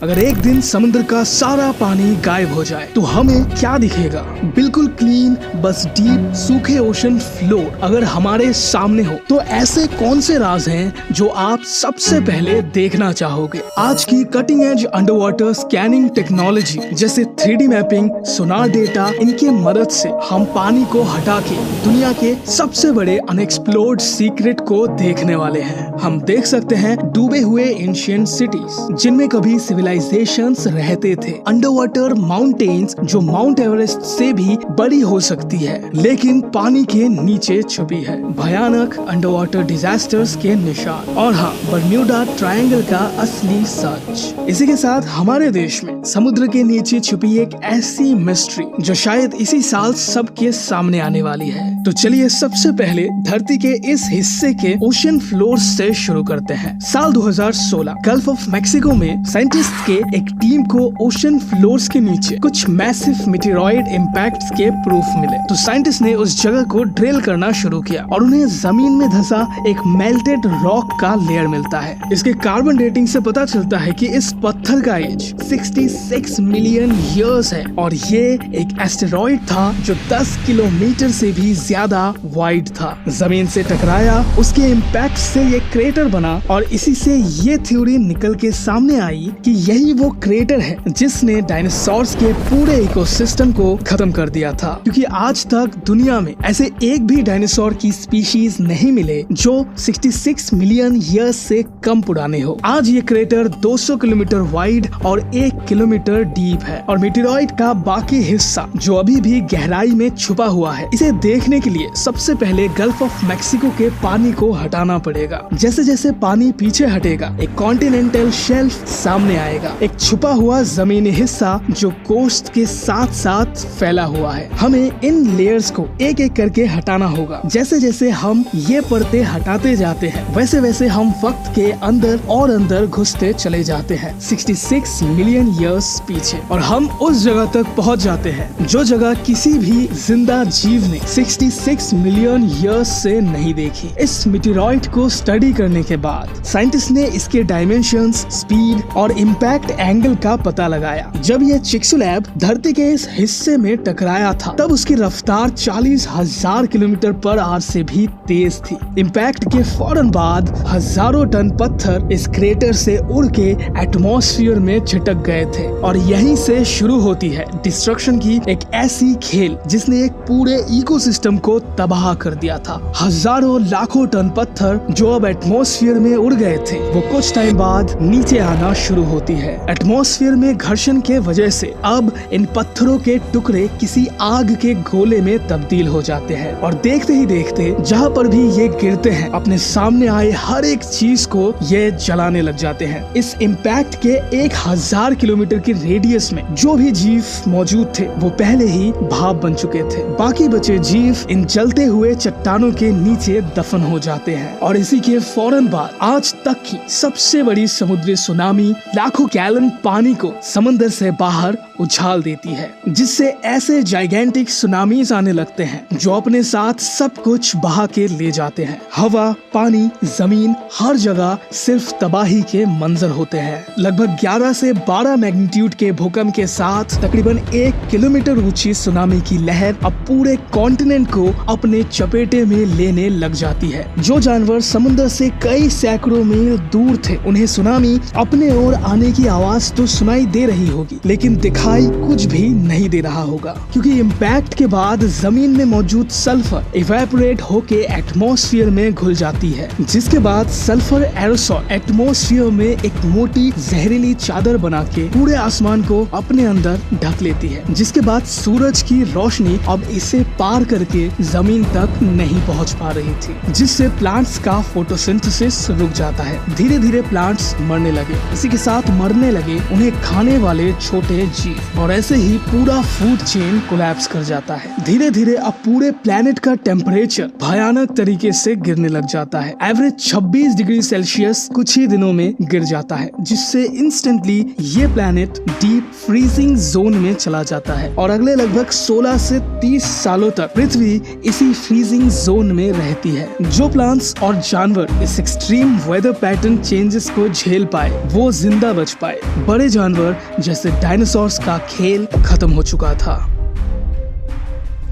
अगर एक दिन समुद्र का सारा पानी गायब हो जाए तो हमें क्या दिखेगा? बिल्कुल क्लीन, बस डीप सूखे ओशन फ्लोर अगर हमारे सामने हो तो ऐसे कौन से राज हैं जो आप सबसे पहले देखना चाहोगे? आज की cutting edge under water scanning technology जैसे 3D मैपिंग, सोनार डेटा, इनके मदद से हम पानी को हटा के दुनिया के सबसे बड़े अनएक्सप्लोर्ड सीक्रेट को देखने वाले हैं। हम देख सकते हैं डूबे हुए एंशिएंट सिटीज जिनमें कभी सिविलाइजेशंस रहते थे, अंडर वाटर माउंटेन्स जो माउंट एवरेस्ट से भी बड़ी हो सकती है लेकिन पानी के नीचे छुपी है, भयानक अंडर वाटर डिजास्टर्स के निशान, और हाँ, बर्म्यूडा ट्रायंगल का असली सच। इसी के साथ हमारे देश में समुद्र के नीचे छुपी एक ऐसी मिस्ट्री जो शायद इसी साल सबके सामने आने वाली है। तो चलिए सबसे पहले धरती के इस हिस्से के ओशन फ्लोर से शुरू करते हैं। साल 2016 गल्फ ऑफ मैक्सिको में साइंटिस्ट के एक टीम को ओशन फ्लोर्स के नीचे कुछ मैसिव मेटेरॉइड इम्पैक्ट्स के प्रूफ मिले। तो साइंटिस्ट ने उस जगह को ड्रिल करना शुरू किया और उन्हें जमीन में धंसा एक मेल्टेड रॉक का लेयर मिलता है। इसके कार्बन डेटिंग से पता चलता है कि इस पत्थर का एज 66 मिलियन ईयर्स है और ये एक एस्टेरॉइड था जो 10 किलोमीटर से भी ज्यादा वाइड था। जमीन से टकराया, उसके इम्पैक्ट से ये क्रेटर बना और इसी से ये थ्योरी निकल के सामने आई कि यही वो क्रेटर है जिसने डायनासोर्स के पूरे इकोसिस्टम को खत्म कर दिया था, क्योंकि आज तक दुनिया में ऐसे एक भी डायनासोर की स्पीशीज नहीं मिले जो 66 मिलियन ईयर्स से कम पुराने हो। आज ये क्रेटर 200 किलोमीटर वाइड और 1 किलोमीटर डीप है और मेटेरॉइड का बाकी हिस्सा जो अभी भी गहराई में छुपा हुआ है, इसे देखने के लिए सबसे पहले गल्फ ऑफ मैक्सिको के पानी को हटाना पड़ेगा। जैसे जैसे पानी पीछे हटेगा एक कॉन्टिनेंटल शेल्फ सामने आएगा, एक छुपा हुआ जमीनी हिस्सा जो कोस्ट के साथ साथ फैला हुआ है। हमें इन लेयर्स को एक एक करके हटाना होगा। जैसे जैसे हम ये परतें हटाते जाते हैं वैसे वैसे हम वक्त के अंदर और अंदर घुसते चले जाते हैं 66 मिलियन ईयर्स पीछे, और हम उस जगह तक पहुंच जाते हैं जो जगह किसी भी जिंदा जीव ने 66 मिलियन ईयर्स से नहीं देखी। इस मेटेरॉइड को स्टडी करने के बाद साइंटिस्ट ने इसके डायमेंशंस, स्पीड और इम्पैक्ट एंगल का पता लगाया। जब ये चिक्सुलैब धरती के इस हिस्से में टकराया था तब उसकी रफ्तार 40,000 किलोमीटर पर आवर से भी तेज थी। इम्पैक्ट के फौरन बाद हजारों टन पत्थर इस क्रेटर से उड़ के एटमॉस्फेयर में छिटक गए थे और यहीं से शुरू होती है डिस्ट्रक्शन की एक ऐसी खेल जिसने एक पूरे इकोसिस्टम को तबाह कर दिया था। हजारों लाखों टन पत्थर जो अब एटमॉस्फेयर में उड़ गए थे वो कुछ टाइम बाद नीचे आना शुरू होती है। एटमॉस्फेयर में घर्षण के वजह से अब इन पत्थरों के टुकड़े किसी आग के गोले में तब्दील हो जाते हैं और देखते ही देखते जहाँ पर भी ये गिरते हैं अपने सामने आए हर एक चीज को ये जलाने लग जाते हैं। इस इम्पैक्ट के 1000 किलोमीटर की रेडियस में जो भी जीव मौजूद थे वो पहले ही भाप बन चुके थे। बाकी बचे जीव इन जलते हुए चट्टानों के नीचे दफन हो जाते हैं और इसी के फौरन बाद आज तक की सबसे बड़ी समुद्री सुनामी लाखों गैलन पानी को समंदर से बाहर उछाल देती है, जिससे ऐसे जाइगेंटिक सुनामीज आने लगते हैं जो अपने साथ सब कुछ बहा के ले जाते हैं। हवा, पानी, जमीन, हर जगह सिर्फ तबाही के मंजर होते हैं। लगभग 11 से 12 मैग्नीट्यूड के भूकंप के साथ तकरीबन 1 किलोमीटर ऊंची सुनामी की लहर अब पूरे कॉन्टिनेंट को अपने चपेटे में लेने लग जाती है। जो जानवर समुद्र से कई सैकड़ों मील दूर थे उन्हें सुनामी अपने ओर आने की आवाज तो सुनाई दे रही होगी लेकिन दिखाई कुछ भी नहीं दे रहा होगा, क्योंकि इम्पैक्ट के बाद जमीन में मौजूद सल्फर इवेपोरेट होके एटमॉस्फेयर में घुल जाती है, जिसके बाद सल्फर एरोसॉल एटमॉस्फेयर में एक मोटी जहरीली चादर बना के पूरे आसमान को अपने अंदर ढक लेती है, जिसके बाद सूरज की रोशनी अब इसे पार करके जमीन तक नहीं पहुंच पा रही थी, जिससे प्लांट्स का फोटोसिंथेसिस रुक जाता है। धीरे धीरे प्लांट्स मरने लगे, इसी के साथ मरने लगे उन्हें खाने वाले छोटे जीव, और ऐसे ही पूरा फूड चेन कोलैप्स कर जाता है। धीरे धीरे अब पूरे प्लेनेट का टेम्परेचर भयानक तरीके से गिरने लग जाता है। एवरेज 26 डिग्री सेल्सियस कुछ ही दिनों में गिर जाता है, जिससे इंस्टेंटली ये प्लेनेट डीप फ्रीजिंग जोन में चला जाता है और अगले लगभग 16 से 30 सालों तक पृथ्वी भी इसी फ्रीजिंग जोन में रहती है। जो प्लांट्स और जानवर इस एक्सट्रीम वेदर पैटर्न चेंजेस को झेल पाए वो जिंदा बच पाए। बड़े जानवर जैसे डायनासोर्स का खेल खत्म हो चुका था।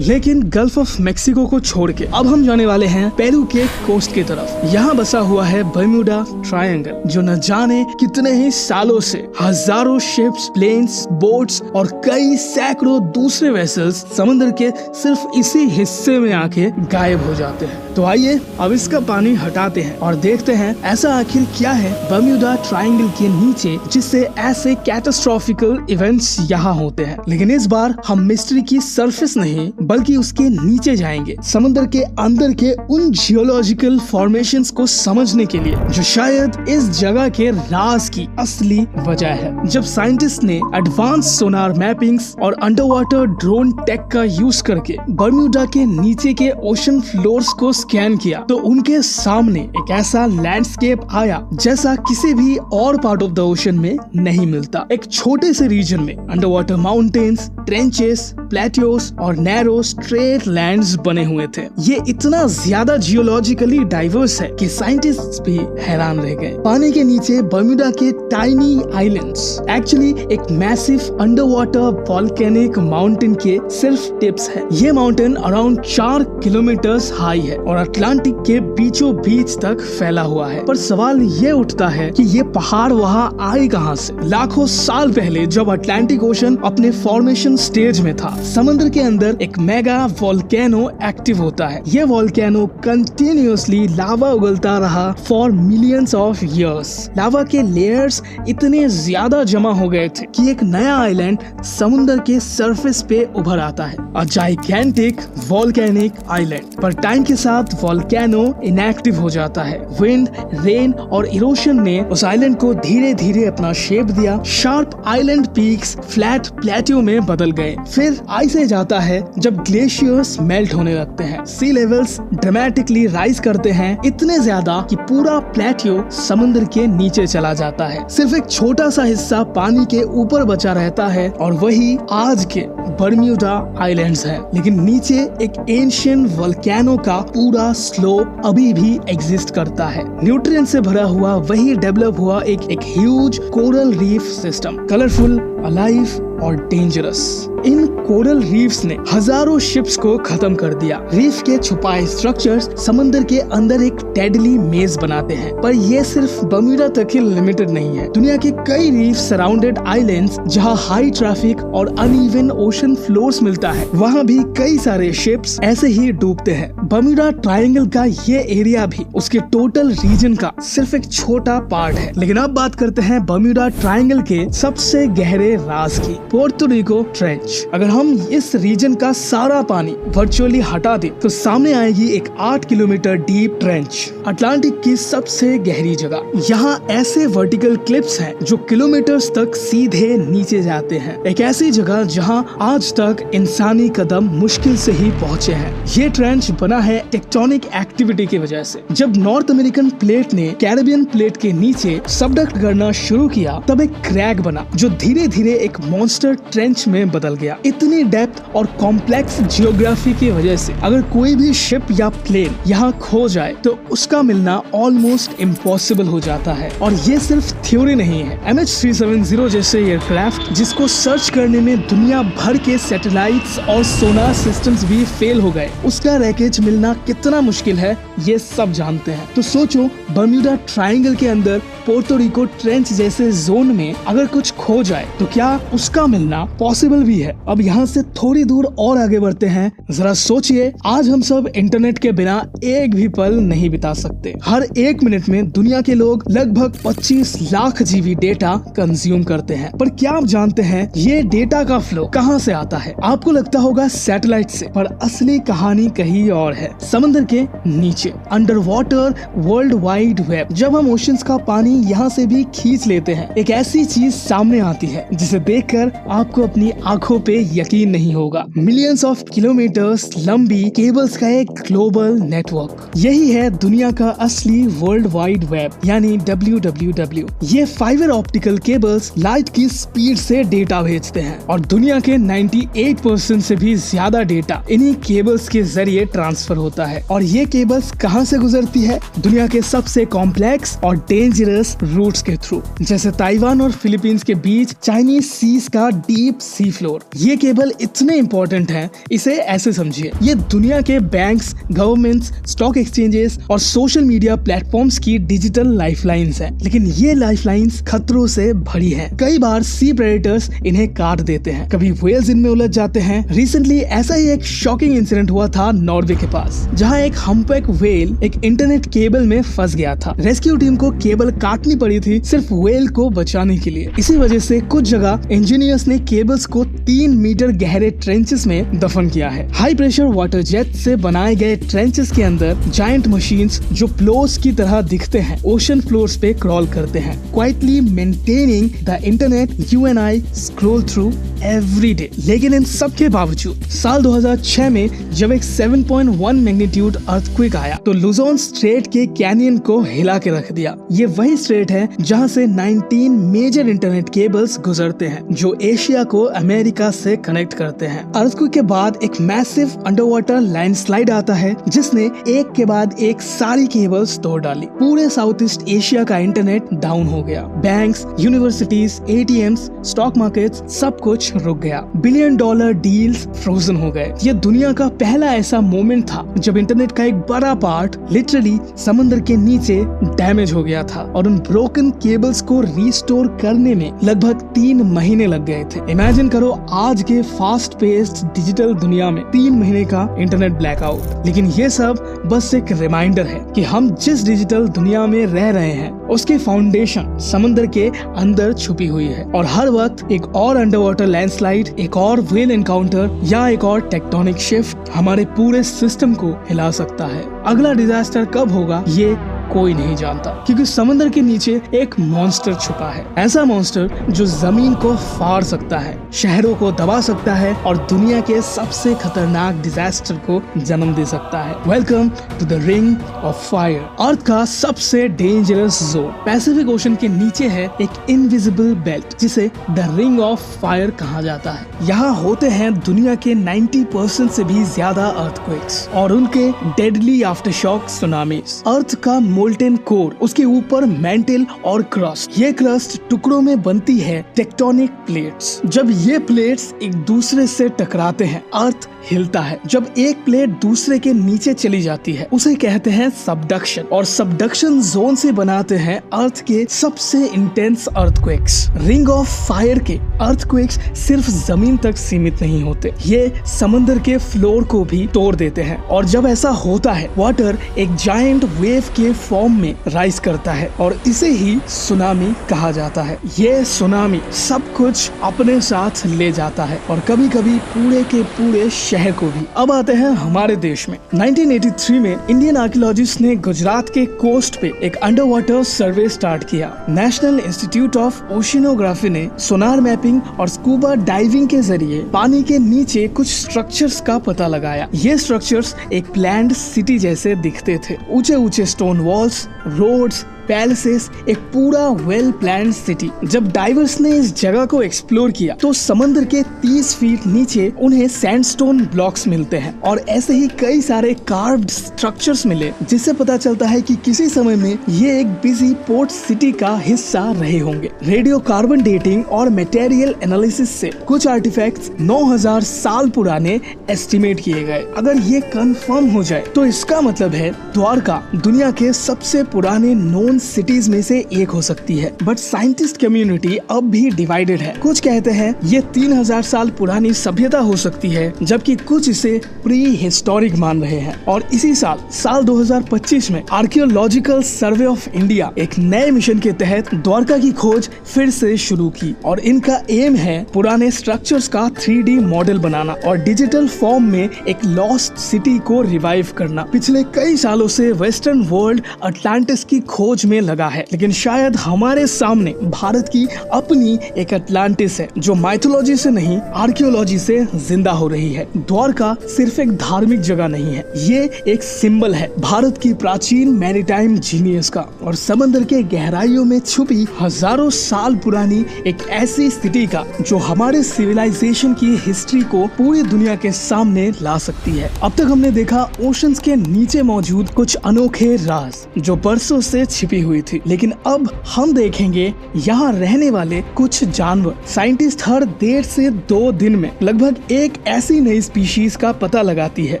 लेकिन गल्फ ऑफ मेक्सिको को छोड़ के अब हम जाने वाले हैं पेरू के कोस्ट की तरफ। यहाँ बसा हुआ है बर्म्यूडा ट्रायंगल, जो न जाने कितने ही सालों से हजारों शिप्स, प्लेन्स, बोट्स और कई सैकड़ों दूसरे वेसल्स समुद्र के सिर्फ इसी हिस्से में आके गायब हो जाते हैं। तो आइए अब इसका पानी हटाते हैं और देखते हैं ऐसा आखिर क्या है बर्म्यूडा ट्रायंगल के नीचे जिससे ऐसे कैटास्ट्रोफिकल इवेंट्स यहाँ होते हैं। लेकिन इस बार हम मिस्ट्री की सरफेस नहीं बल्कि उसके नीचे जाएंगे, समुद्र के अंदर के उन जियोलॉजिकल फॉर्मेशंस को समझने के लिए जो शायद इस जगह के राज की असली वजह है। जब साइंटिस्ट ने एडवांस सोनार मैपिंग्स और अंडर वाटर ड्रोन टेक का यूज करके बर्म्यूडा के नीचे के ओशन फ्लोर्स को स्कैन किया तो उनके सामने एक ऐसा लैंडस्केप आया जैसा किसी भी और पार्ट ऑफ द ओशन में नहीं मिलता। एक छोटे से रीजन में under water mountains, trenches, plateaus और नैरो स्ट्रेट लैंड्स बने हुए थे। ये इतना ज्यादा जियोलॉजिकली डाइवर्स है कि साइंटिस्ट्स भी हैरान रह गए। पानी के नीचे बर्म्यूडा के टाइनी आइलैंड्स एक्चुअली एक massive under water volcanic mountain के सिर्फ टिप्स है। ये माउंटेन अराउंड 4 किलोमीटर हाई है और अटलांटिक के बीचों बीच तक फैला हुआ है। पर सवाल ये उठता है कि ये पहाड़ वहाँ आए कहाँ से? लाखों साल पहले जब अटलांटिक ओशन अपने फॉर्मेशन स्टेज में था, समुद्र के अंदर एक मेगा वोल्केनो एक्टिव होता है। ये वोल्केनो कंटिन्यूअसली लावा उगलता रहा फॉर मिलियंस ऑफ इयर्स। लावा के लेयर्स इतने ज्यादा जमा हो गए थे कि एक नया आइलैंड समुद्र के सरफेस पे उभर आता है, अ जाइगेंटिक वोल्केनिक आइलैंड। पर टाइम के साथ वोल्केनो इनएक्टिव हो जाता है। विंड, रेन और इरोशन ने उस आइलैंड को धीरे धीरे अपना शेप दिया। Sharp island peaks flat plateau में बदल गए। फिर आइस एज आता है जब ग्लेशियर्स मेल्ट होने लगते हैं। सी लेवल्स ड्रामेटिकली राइज करते हैं, इतने ज्यादा कि पूरा प्लेट्यू समुद्र के नीचे चला जाता है। सिर्फ एक छोटा सा हिस्सा पानी के ऊपर बचा रहता है और वही आज के बर्म्यूडा आइलैंड्स हैं। लेकिन नीचे एक एंशिएंट वोल्केनो का पूरा स्लोप अभी भी एग्जिस्ट करता है। न्यूट्रिएंट से भरा हुआ वही डेवलप हुआ एक huge coral reef system, colourful, alive और डेंजरस। इन कोरल रीफ्स ने हजारों शिप्स को खत्म कर दिया। रीफ के छुपाए स्ट्रक्चर्स समुद्र के अंदर एक डेडली मेज बनाते हैं। पर ये सिर्फ बर्म्यूडा तक ही लिमिटेड नहीं है। दुनिया के कई रीफ सराउंडेड आइलैंड्स जहां हाई ट्रैफिक और अनइवन ओशन फ्लोर्स मिलता है, वहां भी कई सारे शिप्स ऐसे ही डूबते हैं। बर्म्यूडा ट्रायंगल का ये एरिया भी उसके टोटल रीजन का सिर्फ एक छोटा पार्ट है। लेकिन अब बात करते हैं बर्म्यूडा ट्रायंगल के सबसे गहरे राज की, पोर्टो रिको ट्रेंच। अगर हम इस रीजन का सारा पानी वर्चुअली हटा दें तो सामने आएगी एक 8 किलोमीटर डीप ट्रेंच, अटलांटिक की सबसे गहरी जगह। यहाँ ऐसे वर्टिकल क्लिप्स हैं जो किलोमीटर्स तक सीधे नीचे जाते हैं। एक ऐसी जगह जहाँ आज तक इंसानी कदम मुश्किल से ही पहुँचे हैं। ये ट्रेंच बना है टेक्टोनिक एक्टिविटी की वजह से। जब नॉर्थ अमेरिकन प्लेट ने कैरेबियन प्लेट के नीचे सबडक्ट करना शुरू किया तब एक क्रैक बना जो धीरे धीरे एक मॉन्स्टर ट्रेंच में बदल गया। इतनी डेप्थ और कॉम्प्लेक्स जियोग्राफी की वजह से अगर कोई भी शिप या प्लेन यहाँ खो जाए तो उसका मिलना ऑलमोस्ट इम्पॉसिबल हो जाता है। और ये सिर्फ थ्योरी नहीं है। MH370 जैसे एयरक्राफ्ट जिसको सर्च करने में दुनिया भर के सैटेलाइट्स और सोनार सिस्टम्स भी फेल हो गए, उसका रैकेज मिलना कितना मुश्किल है ये सब जानते हैं। तो सोचो बर्म्यूडा ट्रायंगल के अंदर पोर्टो रिको ट्रेंच जैसे जोन में अगर कुछ खो जाए तो क्या उसका मिलना पॉसिबल भी है। अब यहाँ से थोड़ी दूर और आगे बढ़ते हैं। जरा सोचिए, आज हम सब इंटरनेट के बिना एक भी पल नहीं बिता सकते। हर 1 मिनट में दुनिया के लोग लगभग 25 लाख जीबी डेटा कंज्यूम करते हैं। पर क्या आप जानते हैं ये डेटा का फ्लो कहाँ से आता है? आपको लगता होगा सैटेलाइट से, पर असली कहानी कहीं और है। समुद्र के नीचे under water world wide web. जब हम ओशंस का पानी यहाँ से भी खींच लेते हैं, एक ऐसी चीज सामने आती है जिसे देखकर आपको अपनी आंखों पे यकीन नहीं होगा। मिलियंस ऑफ किलोमीटर्स लंबी केबल्स का एक ग्लोबल नेटवर्क, यही है दुनिया का असली वर्ल्ड वाइड वेब यानी WWW। ये फाइबर ऑप्टिकल केबल्स लाइट की स्पीड से डेटा भेजते हैं और दुनिया के 98% से भी ज्यादा डेटा इन्हीं केबल्स के जरिए ट्रांसफर होता है। और ये केबल्स कहाँ से गुजरती है? दुनिया के सबसे कॉम्प्लेक्स और डेंजरस रूट्स के थ्रू, जैसे ताइवान और फिलीपींस के बीच चाइनीज सीज का डीप सी फ्लोर। ये केबल इतने इंपॉर्टेंट हैं, इसे ऐसे समझिए, ये दुनिया के बैंक्स, गवर्नमेंट्स, स्टॉक एक्सचेंजेस और सोशल मीडिया प्लेटफॉर्म्स की डिजिटल लाइफलाइंस हैं। लेकिन ये लाइफलाइंस खतरों से भरी हैं। कई बार सी प्रेडेटर्स इन्हें काट देते हैं, कभी व्हेल्स इनमें उलझ जाते हैं। रिसेंटली ऐसा ही एक शॉकिंग इंसिडेंट हुआ था नॉर्वे के पास, जहां एक हम्पबैक व्हेल एक इंटरनेट केबल में फंस गया था। रेस्क्यू टीम को केबल काटनी पड़ी थी सिर्फ व्हेल को बचाने के लिए। इसी वजह से कुछ जगह इंजीनियर्स ने केबल्स को 3 मीटर गहरे ट्रेंचेस में दफन किया है। हाई प्रेशर वाटर जेट से बनाए गए ट्रेंचेस के अंदर जायंट मशीन्स जो प्लोस की तरह दिखते हैं ओशन फ्लोर्स पे क्रॉल करते हैं, quietly maintaining the internet you and I scroll through every day. लेकिन इन सब के बावजूद साल 2006 में जब एक 7.1 मैग्नीट्यूड अर्थक्वेक आया तो लुजोन स्ट्रेट के कैनियन को हिला के रख दिया। ये वही स्ट्रेट है जहां से 19 मेजर इंटरनेट केबल्स गुजरते हैं जो एशिया को अमेरिका से कनेक्ट करते हैं। अर्थक्वेक के बाद एक मैसिव अंडरवाटर लैंडस्लाइड आता है जिसने एक के बाद एक सारी केबल्स तोड़ डाली। पूरे साउथ ईस्ट एशिया का इंटरनेट डाउन हो गया। Banks, universities, ATMs, stock markets सब कुछ रुक गया। $बिलियन डील्स फ्रोजन हो गए। ये दुनिया का पहला ऐसा मोमेंट था जब इंटरनेट का एक बड़ा पार्ट लिटरली समंदर के नीचे डैमेज हो गया था और उन ब्रोकन केबल्स को रिस्टोर करने में लगभग 3 महीने लग गए थे। इमेजिन करो आज के फास्ट पेस्ड डिजिटल दुनिया में 3 महीने का इंटरनेट ब्लैकआउट। लेकिन ये सब बस एक रिमाइंडर है कि हम जिस डिजिटल दुनिया में रह रहे हैं उसकी फाउंडेशन समंदर के अंदर छुपी हुई है और हर वक्त एक और अंडरवाटर लैंडस्लाइड, एक और व्हेल एनकाउंटर या एक और टेक्टोनिक शिफ्ट हमारे पूरे सिस्टम को हिला सकता है। अगला डिजास्टर कब होगा ये कोई नहीं जानता, क्योंकि समंदर के नीचे एक मॉन्स्टर छुपा है। ऐसा मॉन्स्टर जो जमीन को फाड़ सकता है, शहरों को दबा सकता है और दुनिया के सबसे खतरनाक डिजास्टर को जन्म दे सकता है। Welcome to the ring of fire. Earth का सबसे डेंजरस जोन पैसिफिक ओशन के नीचे है एक इनविजिबल बेल्ट जिसे द रिंग ऑफ फायर कहा जाता है। यहाँ होते हैं दुनिया के 90% से भी ज्यादा अर्थक्वेक्स और उनके डेडली आफ्टरशॉक सुनामीज। अर्थ का मोल्टेन कोर, उसके ऊपर मेंटल और क्रस्ट। ये क्रस्ट टुकड़ों में बनती है टेक्टोनिक प्लेट्स। जब ये प्लेट्स एक दूसरे से टकराते हैं अर्थ हिलता है। जब एक प्लेट दूसरे के नीचे चली जाती है उसे कहते हैं सबडक्शन और सबडक्शन जोन से बनाते हैं अर्थ के सबसे intense earthquakes. Ring of fire के अर्थक्वेक्स सिर्फ जमीन तक सीमित नहीं होते, ये समंदर के फ्लोर को भी तोड़ देते हैं और जब ऐसा होता है वाटर एक जायंट वेव के फॉर्म में राइज करता है और इसे ही सुनामी कहा जाता है। ये सुनामी सब कुछ अपने साथ ले जाता है और कभी कभी पूरे के पूरे शहर को भी। अब आते हैं हमारे देश में। 1983 में इंडियन आर्कियोलॉजिस्ट ने गुजरात के कोस्ट पे एक अंडर वाटर सर्वे स्टार्ट किया। नेशनल इंस्टीट्यूट ऑफ ओशिनोग्राफी ने सोनार मैपिंग और स्कूबा डाइविंग के जरिए पानी के नीचे कुछ स्ट्रक्चर्स का पता लगाया। ये स्ट्रक्चर्स एक प्लैन्ड सिटी जैसे दिखते थे। ऊंचे ऊंचे स्टोन वॉल्स, रोड्स, पैलेसेस, एक पूरा वेल प्लान्ड सिटी। जब डाइवर्स ने इस जगह को एक्सप्लोर किया तो समंदर के 30 फीट नीचे उन्हें सैंडस्टोन ब्लॉक्स मिलते हैं और ऐसे ही कई सारे कार्व्ड स्ट्रक्चर्स मिले, जिससे पता चलता है कि किसी समय में ये एक बिजी पोर्ट सिटी का हिस्सा रहे होंगे। रेडियो कार्बन डेटिंग और मटेरियल एनालिसिस से कुछ आर्टिफैक्ट्स 9000 साल पुराने एस्टिमेट किए गए। अगर ये कंफर्म हो जाए तो इसका मतलब है द्वारका दुनिया के सबसे पुराने नोन सिटीज में से एक हो सकती है। बट साइंटिस्ट कम्युनिटी अब भी डिवाइडेड है। कुछ कहते हैं ये 3000 साल पुरानी सभ्यता हो सकती है, जबकि कुछ इसे प्री हिस्टोरिक मान रहे हैं। और इसी साल 2025 में आर्कियोलॉजिकल सर्वे ऑफ इंडिया एक नए मिशन के तहत द्वारका की खोज फिर से शुरू की और इनका एम है पुराने स्ट्रक्चर्स का 3D मॉडल बनाना और डिजिटल फॉर्म में एक लॉस्ट सिटी को रिवाइव करना। पिछले कई सालों से वेस्टर्न वर्ल्ड अटलांटिस की खोज खोज में लगा है, लेकिन शायद हमारे सामने भारत की अपनी एक अटलांटिस है जो माइथोलॉजी से नहीं आर्कियोलॉजी से जिंदा हो रही है। द्वारका सिर्फ एक धार्मिक जगह नहीं है, ये एक सिंबल है भारत की प्राचीन मैरीटाइम जीनियस का और समंदर के गहराइयों में छुपी हजारों साल पुरानी एक ऐसी सिटी का जो हमारे सिविलाइजेशन की हिस्ट्री को पूरी दुनिया के सामने ला सकती है। अब तक हमने देखा ओशंस के नीचे मौजूद कुछ अनोखे राज जो बरसों से छिपी हुई थी, लेकिन अब हम देखेंगे यहाँ रहने वाले कुछ जानवर। साइंटिस्ट हर 1.5 से 2 दिन में लगभग एक ऐसी नई स्पीशीज का पता लगाती है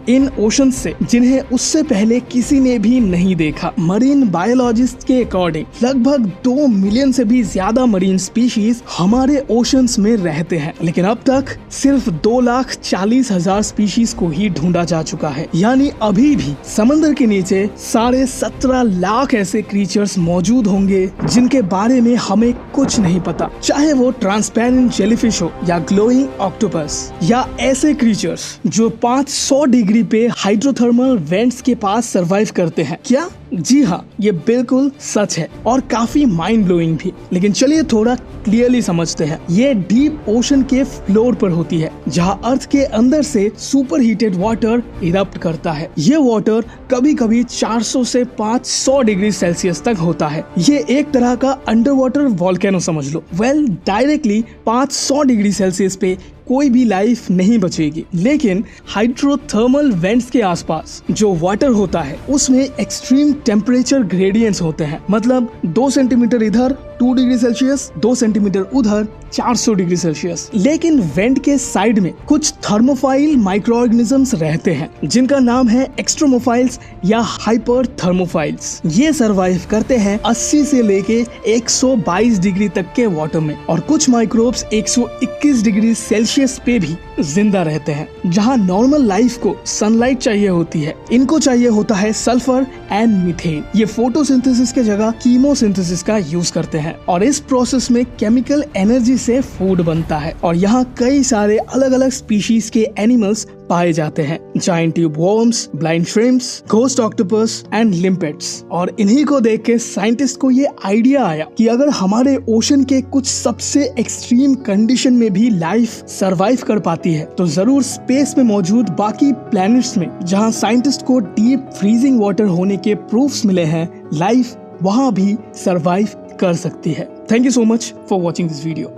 इन ओशन से जिन्हें उससे पहले किसी ने भी नहीं देखा। मरीन बायोलॉजिस्ट के अकॉर्डिंग लगभग 2 मिलियन से भी ज्यादा मरीन स्पीशीज हमारे ओशंस में रहते हैं, लेकिन अब तक सिर्फ 2,40,000 स्पीशीज को ही ढूंढा जा चुका है। यानी अभी भी समंदर के नीचे 17.5 लाख ऐसे क्रीचर्स मौजूद होंगे जिनके बारे में हमें कुछ नहीं पता, चाहे वो ट्रांसपेरेंट जेलीफिश हो या ग्लोइंग ऑक्टोपस या ऐसे क्रीचर्स जो 500 डिग्री पे हाइड्रोथर्मल वेंट्स के पास सरवाइव करते हैं। क्या? जी हाँ, ये बिल्कुल सच है और काफी माइंड ब्लोइंग भी। लेकिन चलिए थोड़ा क्लियरली समझते हैं। ये डीप ओशन के फ्लोर पर होती है जहाँ अर्थ के अंदर से सुपर हीटेड वाटर इरप्ट करता है। ये वाटर कभी कभी 400 से 500 डिग्री सेल्सियस तक होता है। ये एक तरह का अंडर वाटर वॉल्केनो समझ लो। डायरेक्टली 500 डिग्री सेल्सियस पे कोई भी लाइफ नहीं बचेगी, लेकिन हाइड्रोथर्मल वेंट्स के आसपास जो वाटर होता है उसमें एक्सट्रीम टेम्परेचर ग्रेडियंट्स होते हैं। मतलब 2 सेंटीमीटर इधर 2 डिग्री सेल्सियस, 2 सेंटीमीटर उधर 400 डिग्री सेल्सियस। लेकिन वेंट के साइड में कुछ थर्मोफाइल माइक्रो ऑर्गेनिजम्स रहते हैं जिनका नाम है एक्स्ट्रोमोफाइल्स या हाइपर थर्मोफाइल्स। ये सरवाइव करते हैं 80 से लेके 122 डिग्री तक के वाटर में और कुछ माइक्रोब्स 121 डिग्री सेल्सियस पे भी जिंदा रहते हैं। जहाँ नॉर्मल लाइफ को सनलाइट चाहिए होती है, इनको चाहिए होता है सल्फर एंड मीथेन। ये फोटोसिंथेसिस के जगह कीमोसिंथेसिस का यूज करते हैं और इस प्रोसेस में केमिकल एनर्जी से फूड बनता है। और यहाँ कई सारे अलग अलग स्पीशीज के एनिमल्स पाए जाते हैं, giant tube worms, blind shrimps, ghost octopus and limpets. और इन्हीं को देख के साइंटिस्ट को ये आइडिया आया कि अगर हमारे ओशन के कुछ सबसे एक्सट्रीम कंडीशन में भी लाइफ सरवाइव कर पाती है तो जरूर स्पेस में मौजूद बाकी प्लैनेट्स में जहाँ साइंटिस्ट को डीप फ्रीजिंग वाटर होने के प्रूफ्स मिले हैं, लाइफ वहाँ भी सरवाइव कर सकती है। Thank you so much for watching this video.